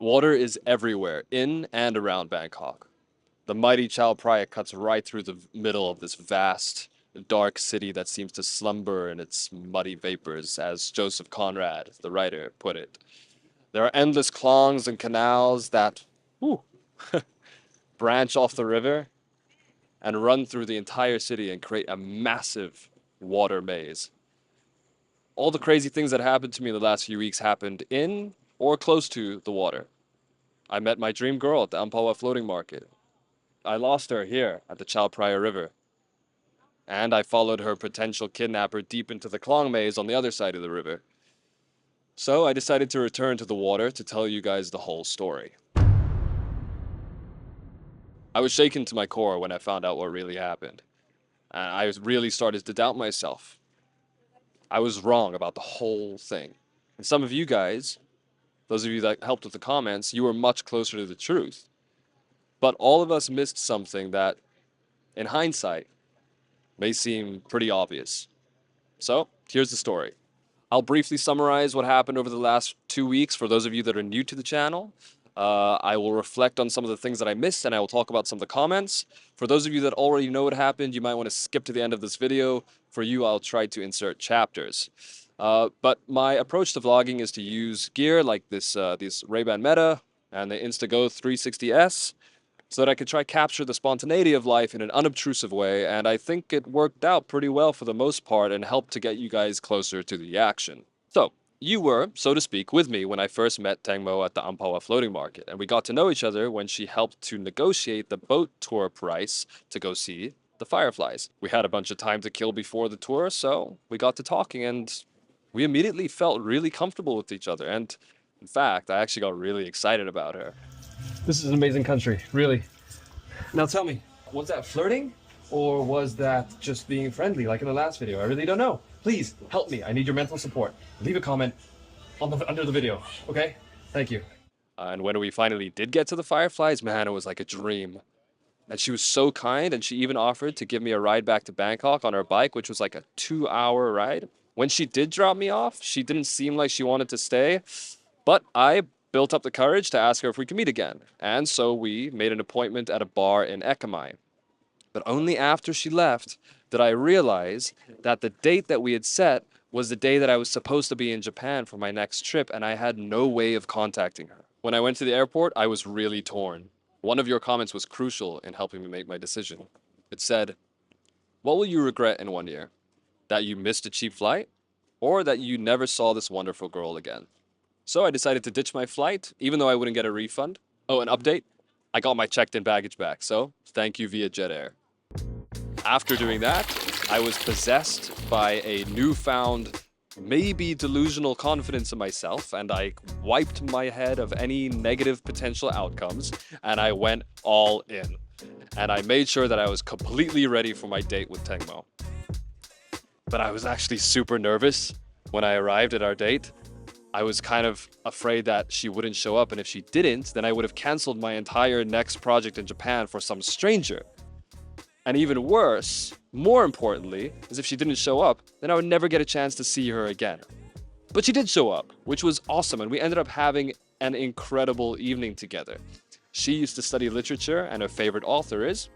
Water is everywhere, in and around Bangkok. The mighty Chao Phraya cuts right through the middle of this vast, dark city that seems to slumber in its muddy vapors, as Joseph Conrad, the writer, put it. There are endless klongs and canals that whew, branch off the river and run through the entire city and create a massive water maze. All the crazy things that happened to me in the last few weeks happened in or close to the water. I met my dream girl at the Amphawa floating market. I lost her here at the Chao Phraya River. And I followed her potential kidnapper deep into the Klong maze on the other side of the river. So I decided to return to the water to tell you guys the whole story. I was shaken to my core when I found out what really happened. And I really started to doubt myself. I was wrong about the whole thing. And some of you guys, those of you that helped with the comments, you were much closer to the truth. But all of us missed something that, in hindsight, may seem pretty obvious. So, here's the story. I'll briefly summarize what happened over the last 2 weeks for those of you that are new to the channel. I will reflect on some of the things that I missed, and I will talk about some of the comments. For those of you that already know what happened, you might want to skip to the end of this video. For you, I'll try to insert chapters. But my approach to vlogging is to use gear like this Ray-Ban Meta and the Instago 360S, so that I could try capture the spontaneity of life in an unobtrusive way, and I think it worked out pretty well for the most part and helped to get you guys closer to the action. So, you were, so to speak, with me when I first met Tangmo at the Amphawa floating market, and we got to know each other when she helped to negotiate the boat tour price to go see the fireflies. We had a bunch of time to kill before the tour, so we got to talking, and we immediately felt really comfortable with each other, and in fact, I actually got really excited about her. This is an amazing country, really. Now tell me, was that flirting? Or was that just being friendly like in the last video? I really don't know. Please, help me. I need your mental support. Leave a comment under the video, okay? Thank you. And when we finally did get to the fireflies, man, it was like a dream. And she was so kind, and she even offered to give me a ride back to Bangkok on her bike, which was like a 2-hour ride. When she did drop me off, she didn't seem like she wanted to stay, but I built up the courage to ask her if we could meet again. And so we made an appointment at a bar in Ekamai. But only after she left did I realize that the date that we had set was the day that I was supposed to be in Japan for my next trip, and I had no way of contacting her. When I went to the airport, I was really torn. One of your comments was crucial in helping me make my decision. It said, "What will you regret in 1 year? That you missed a cheap flight? Or that you never saw this wonderful girl again?" So I decided to ditch my flight, even though I wouldn't get a refund. Oh, an update? I got my checked-in baggage back, so thank you via Jet Air. After doing that, I was possessed by a newfound, maybe delusional confidence in myself, and I wiped my head of any negative potential outcomes, and I went all in. And I made sure that I was completely ready for my date with Tangmo. But I was actually super nervous when I arrived at our date. I was kind of afraid that she wouldn't show up, and if she didn't, then I would have canceled my entire next project in Japan for some stranger. And even worse, more importantly, is if she didn't show up, then I would never get a chance to see her again. But she did show up, which was awesome, and we ended up having an incredible evening together. She used to study literature, and her favorite author is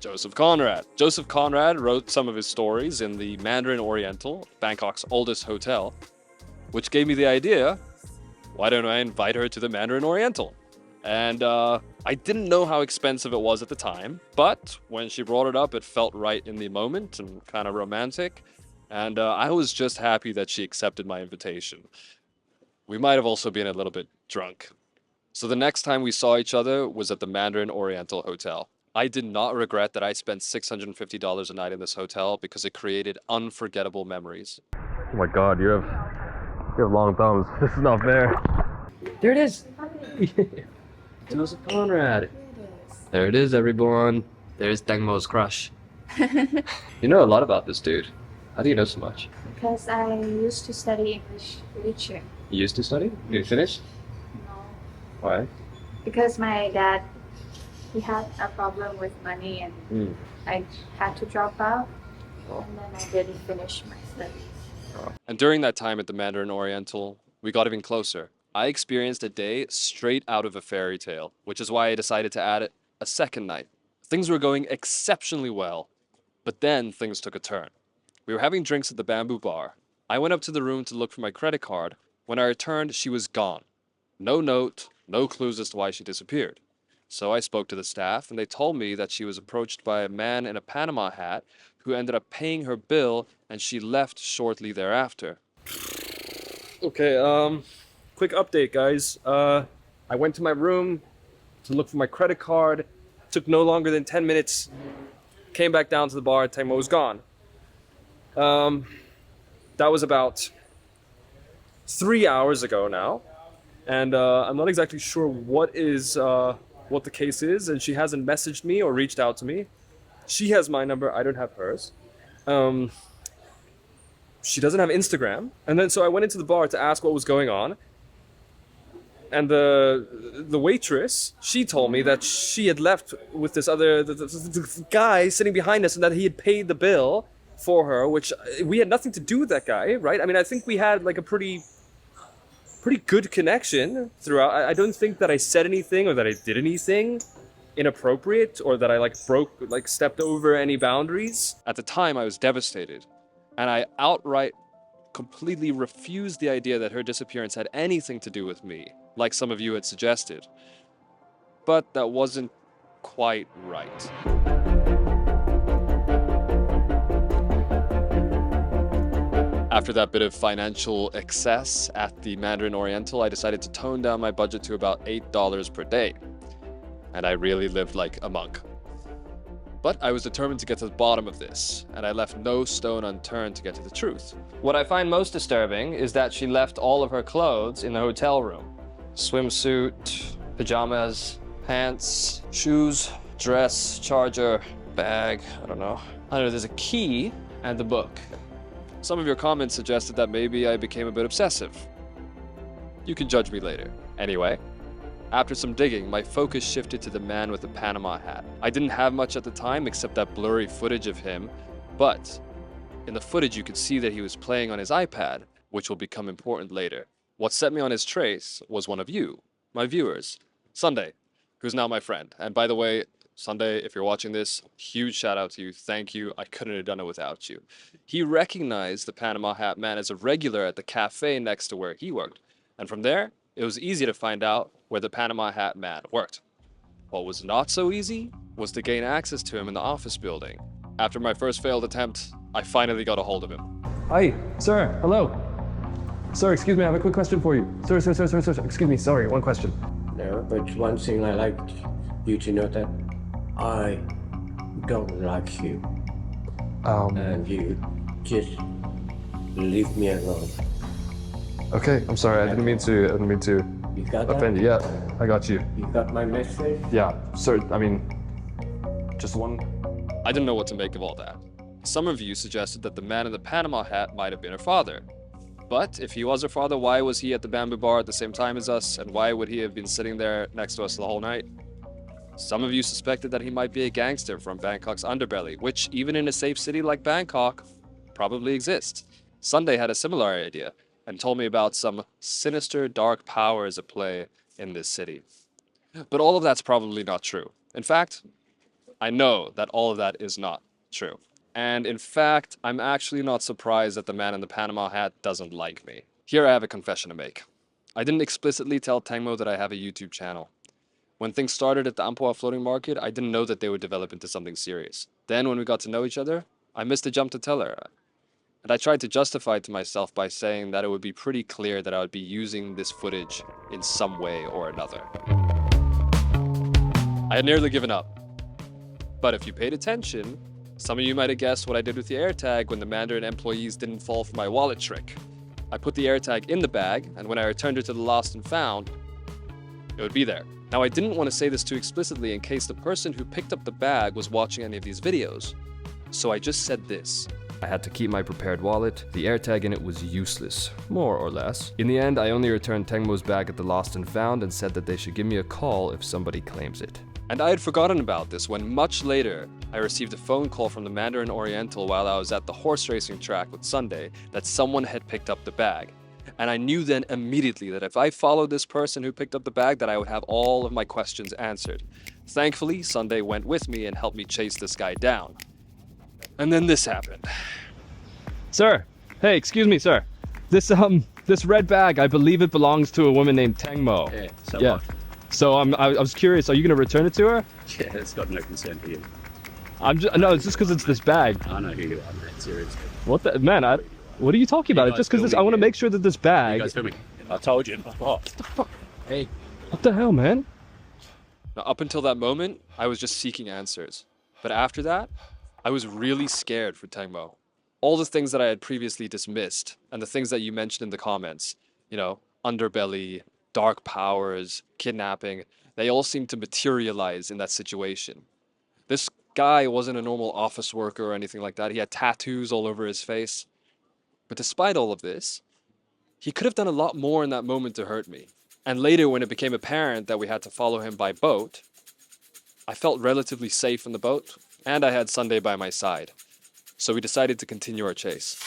Joseph Conrad. Joseph Conrad wrote some of his stories in the Mandarin Oriental, Bangkok's oldest hotel, which gave me the idea, why don't I invite her to the Mandarin Oriental? And I didn't know how expensive it was at the time, but when she brought it up, it felt right in the moment and kind of romantic. And I was just happy that she accepted my invitation. We might have also been a little bit drunk. So the next time we saw each other was at the Mandarin Oriental Hotel. I did not regret that I spent $650 a night in this hotel because it created unforgettable memories. Oh my god, you have long thumbs. This is not fair. There it is! Joseph Conrad. There it is, everyone. There's Tangmo's crush. You know a lot about this dude. How do you know so much? Because I used to study English literature. You used to study? Did you finish? No. Why? Because my dad, he had a problem with money and I had to drop out. And then I didn't finish my studies. And during that time at the Mandarin Oriental, we got even closer. I experienced a day straight out of a fairy tale, which is why I decided to add it a second night. Things were going exceptionally well, but then things took a turn. We were having drinks at the Bamboo Bar. I went up to the room to look for my credit card. When I returned, she was gone. No note, no clues as to why she disappeared. So I spoke to the staff, and they told me that she was approached by a man in a Panama hat who ended up paying her bill, and she left shortly thereafter. Okay, quick update, guys. I went to my room to look for my credit card. Took no longer than 10 minutes. Came back down to the bar. Tangmo was gone. That was about 3 hours ago now, and I'm not exactly sure what the case is, and she hasn't messaged me or reached out to me. She has my number. I don't have hers. She doesn't have Instagram, and then so I went into the bar to ask what was going on. And the waitress, she told me that she had left with this other the guy sitting behind us, and that he had paid the bill for her, which we had nothing to do with that guy, right? I mean, I think we had like a pretty good connection throughout. I don't think that I said anything or that I did anything inappropriate or that I stepped over any boundaries. At the time, I was devastated, and I outright completely refused the idea that her disappearance had anything to do with me, like some of you had suggested. But that wasn't quite right. After that bit of financial excess at the Mandarin Oriental, I decided to tone down my budget to about $8 per day. And I really lived like a monk. But I was determined to get to the bottom of this, and I left no stone unturned to get to the truth. What I find most disturbing is that she left all of her clothes in the hotel room. Swimsuit, pajamas, pants, shoes, dress, charger, bag, I don't know. There's a key and the book. Some of your comments suggested that maybe I became a bit obsessive. You can judge me later. Anyway, after some digging, my focus shifted to the man with the Panama hat. I didn't have much at the time except that blurry footage of him, but in the footage you could see that he was playing on his iPad, which will become important later. What set me on his trace was one of you, my viewers, Sunday, who's now my friend. And by the way, Sunday, if you're watching this, huge shout out to you. Thank you. I couldn't have done it without you. He recognized the Panama hat man as a regular at the cafe next to where he worked. And from there, it was easy to find out where the Panama hat man worked. What was not so easy was to gain access to him in the office building. After my first failed attempt, I finally got a hold of him. Hi, sir. Hello. Sir, excuse me, I have a quick question for you. Sir. Excuse me, sorry, one question. No, but one thing I like you to know that I don't like you. And you just leave me alone. Okay, I'm sorry, I didn't mean to You got that? offend you. Yeah, I got you. You got my message? Yeah, sir, I mean, just one. I didn't know what to make of all that. Some of you suggested that the man in the Panama hat might have been her father. But if he was her father, why was he at the Bamboo Bar at the same time as us, and why would he have been sitting there next to us the whole night? Some of you suspected that he might be a gangster from Bangkok's underbelly, which, even in a safe city like Bangkok, probably exists. Sunday had a similar idea, and told me about some sinister dark powers at play in this city. But all of that's probably not true. In fact, I know that all of that is not true. And in fact, I'm actually not surprised that the man in the Panama hat doesn't like me. Here I have a confession to make. I didn't explicitly tell Tangmo that I have a YouTube channel. When things started at the Amphawa floating market, I didn't know that they would develop into something serious. Then when we got to know each other, I missed the jump to tell her. And I tried to justify it to myself by saying that it would be pretty clear that I would be using this footage in some way or another. I had nearly given up. But if you paid attention, some of you might have guessed what I did with the AirTag when the Mandarin employees didn't fall for my wallet trick. I put the AirTag in the bag, and when I returned it to the lost and found, it would be there. Now, I didn't want to say this too explicitly in case the person who picked up the bag was watching any of these videos. So I just said this. I had to keep my prepared wallet. The AirTag in it was useless, more or less. In the end, I only returned Tangmo's bag at the lost and found and said that they should give me a call if somebody claims it. And I had forgotten about this when much later, I received a phone call from the Mandarin Oriental while I was at the horse racing track with Sunday that someone had picked up the bag. And I knew then immediately that if I followed this person who picked up the bag, that I would have all of my questions answered. Thankfully, Sunday went with me and helped me chase this guy down. And then this happened. Sir, hey, excuse me, sir. This red bag, I believe it belongs to a woman named Tangmo. Yeah, so Yeah. what? So I was curious. Are you gonna return it to her? Yeah, it's got no concern for you. No, it's just because it's this bag. I know who you are, man. Seriously. What the man? What are you talking about? You It's just guys because I filming want to it? make sure that this You bag. guys filming? I told you. Oh. Hey. What the hell, man? Now, up until that moment, I was just seeking answers. But after that, I was really scared for Tangmo. All the things that I had previously dismissed, and the things that you mentioned in the comments, underbelly, dark powers, kidnapping, they all seemed to materialize in that situation. This guy wasn't a normal office worker or anything like that. He had tattoos all over his face. But despite all of this, he could have done a lot more in that moment to hurt me. And later, when it became apparent that we had to follow him by boat, I felt relatively safe in the boat, and I had Sunday by my side. So we decided to continue our chase.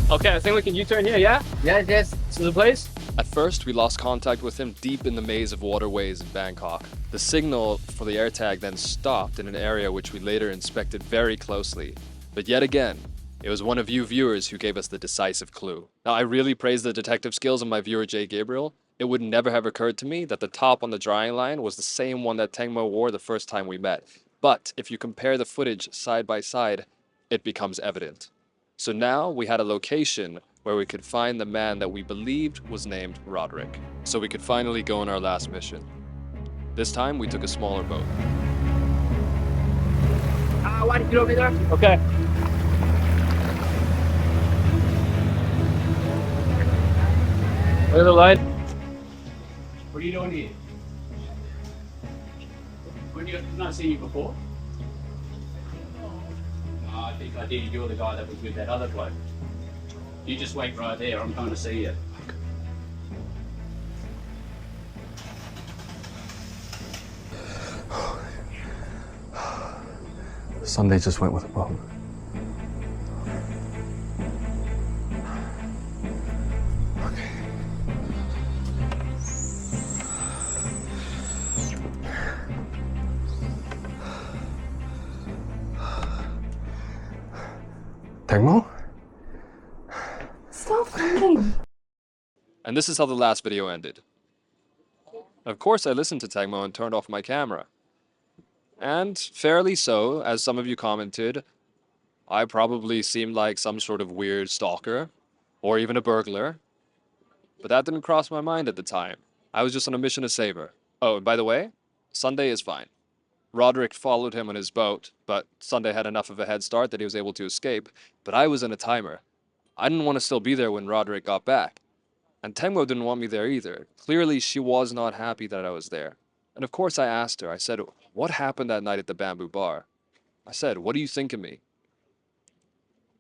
Okay, I think we can U-turn here. Yeah. Yes. This is the place. At first, we lost contact with him deep in the maze of waterways in Bangkok. The signal for the AirTag then stopped in an area which we later inspected very closely. But yet again, it was one of you viewers who gave us the decisive clue. Now, I really praise the detective skills of my viewer Jay Gabriel. It would never have occurred to me that the top on the drying line was the same one that Tangmo wore the first time we met. But if you compare the footage side by side, it becomes evident. So now we had a location where we could find the man that we believed was named Roderick. So we could finally go on our last mission. This time we took a smaller boat. 1 kilometer. Okay. Where's the light? What are you doing here? Didn't I see you before? No, I think I did. You're the guy that was with that other bloke. You just wait right there. I'm going to see you. Sunday just went with a boat. Tangmo? Stop crying. And this is how the last video ended. Of course, I listened to Tangmo and turned off my camera. And fairly so, as some of you commented, I probably seemed like some sort of weird stalker, or even a burglar. But that didn't cross my mind at the time. I was just on a mission to save her. Oh, and by the way, Sunday is fine. Roderick followed him on his boat, but Sunday had enough of a head start that he was able to escape, but I was in a timer. I didn't want to still be there when Roderick got back. And Tangmo didn't want me there either. Clearly, she was not happy that I was there. And of course I asked her, I said, what happened that night at the Bamboo Bar? I said, what do you think of me?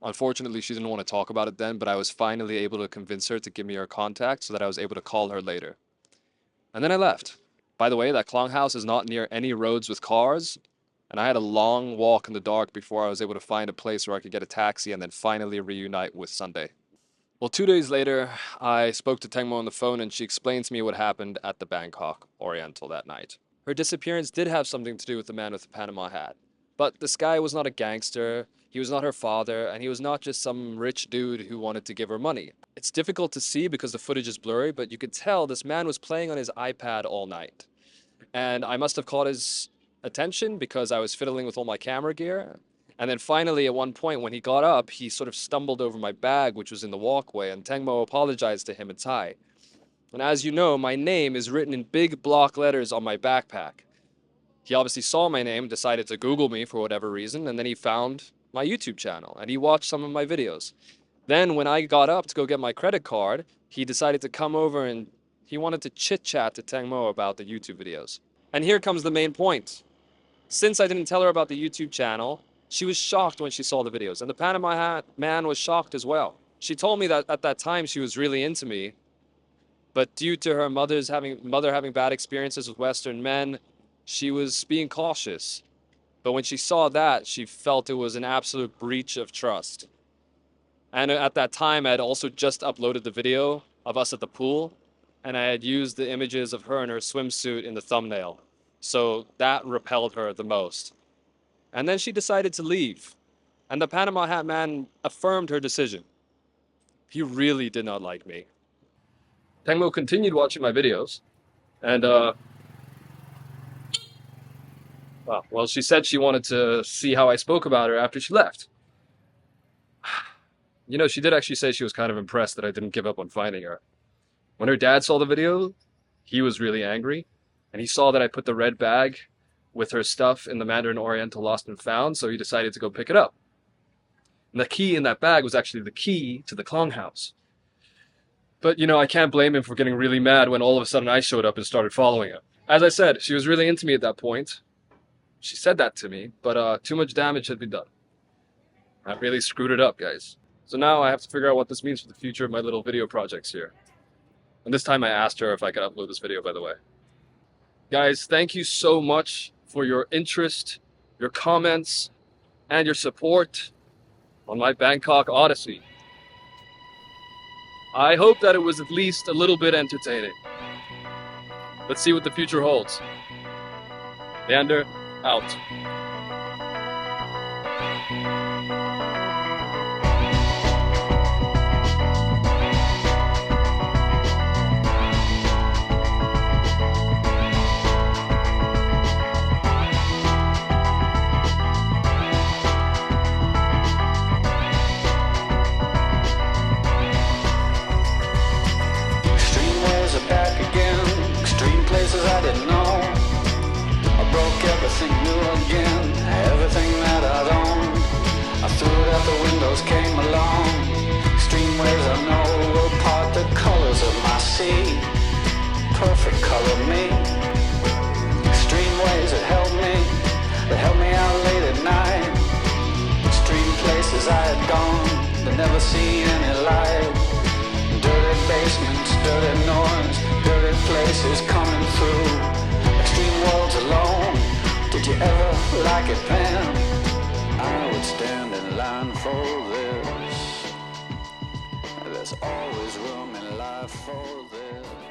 Unfortunately, she didn't want to talk about it then, but I was finally able to convince her to give me her contact so that I was able to call her later. And then I left. By the way, that Klong house is not near any roads with cars, and I had a long walk in the dark before I was able to find a place where I could get a taxi and then finally reunite with Sunday. Well, 2 days later, I spoke to Tangmo on the phone and she explained to me what happened at the Bangkok Oriental that night. Her disappearance did have something to do with the man with the Panama hat. But this guy was not a gangster, he was not her father, and he was not just some rich dude who wanted to give her money. It's difficult to see because the footage is blurry, but you could tell this man was playing on his iPad all night. And I must have caught his attention because I was fiddling with all my camera gear. And then finally, at one point, when he got up, he sort of stumbled over my bag, which was in the walkway, and Tangmo apologized to him in Thai. And as you know, my name is written in big block letters on my backpack. He obviously saw my name, decided to Google me for whatever reason, and then he found my YouTube channel, and he watched some of my videos. Then when I got up to go get my credit card, he decided to come over and he wanted to chit-chat to Tangmo about the YouTube videos. And here comes the main point. Since I didn't tell her about the YouTube channel, she was shocked when she saw the videos, and the Panama hat man was shocked as well. She told me that at that time she was really into me, but due to her mother having bad experiences with Western men, she was being cautious. But when she saw that, she felt it was an absolute breach of trust. And at that time, I had also just uploaded the video of us at the pool, and I had used the images of her in her swimsuit in the thumbnail. So that repelled her the most. And then she decided to leave. And the Panama Hat Man affirmed her decision. He really did not like me. Tangmo continued watching my videos, and well, she said she wanted to see how I spoke about her after she left. You know, she did actually say she was kind of impressed that I didn't give up on finding her. When her dad saw the video, he was really angry, and he saw that I put the red bag with her stuff in the Mandarin Oriental Lost and Found, so he decided to go pick it up. And the key in that bag was actually the key to the Klong house. But, you know, I can't blame him for getting really mad when all of a sudden I showed up and started following her. As I said, she was really into me at that point. She said that to me, but too much damage had been done. I really screwed it up, guys. So now I have to figure out what this means for the future of my little video projects here. And this time I asked her if I could upload this video, by the way. Guys, thank you so much for your interest, your comments, and your support on my Bangkok Odyssey. I hope that it was at least a little bit entertaining. Let's see what the future holds. Leander, out. Came along, extreme waves I know will part the colors of my sea, perfect color me. Extreme waves that help me out late at night. Extreme places I had gone, but never see any light. Dirty basements, dirty noise, dirty places coming through. Extreme worlds alone, did you ever like it then? I would stand in line for this. There's always room in life for this.